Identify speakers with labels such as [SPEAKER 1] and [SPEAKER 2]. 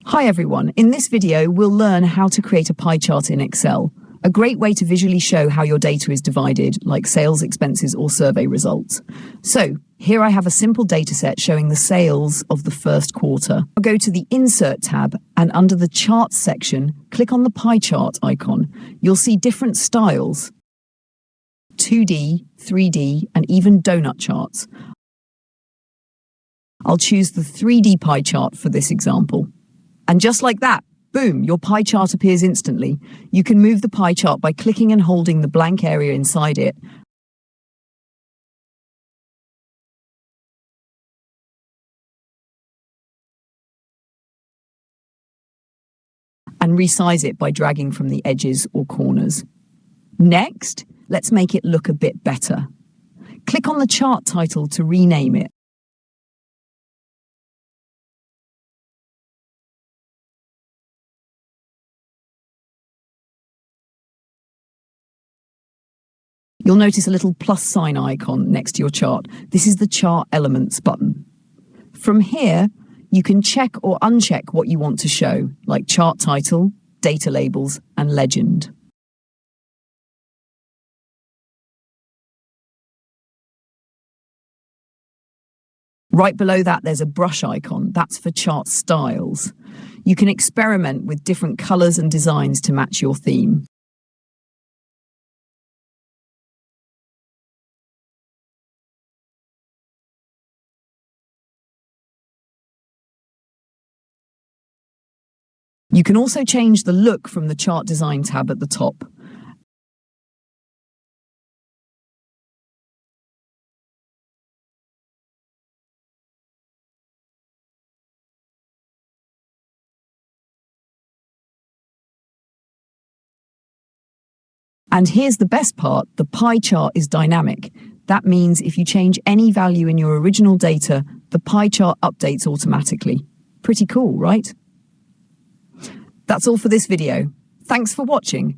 [SPEAKER 1] Hi everyone, in this video we'll learn how to create a pie chart in Excel, a great way to visually show how your data is divided, like sales, expenses or survey results. So here I have a simple dataset showing the sales of the first quarter. I'll go to the Insert tab and under the Charts section, click on the pie chart icon. You'll see different styles, 2D, 3D and even donut charts. I'll choose the 3D pie chart for this example. And just like that, boom, your pie chart appears instantly. You can move the pie chart by clicking and holding the blank area inside it. And resize it by dragging from the edges or corners. Next, let's make it look a bit better. Click on the chart title to rename it. You'll notice a little plus sign icon next to your chart. This is the Chart Elements button. From here, you can check or uncheck what you want to show, like chart title, data labels, and legend. Right below that, there's a brush icon. That's for chart styles. You can experiment with different colors and designs to match your theme. You can also change the look from the Chart Design tab at the top. And here's the best part, the pie chart is dynamic. That means if you change any value in your original data, the pie chart updates automatically. Pretty cool, right? That's all for this video. Thanks for watching.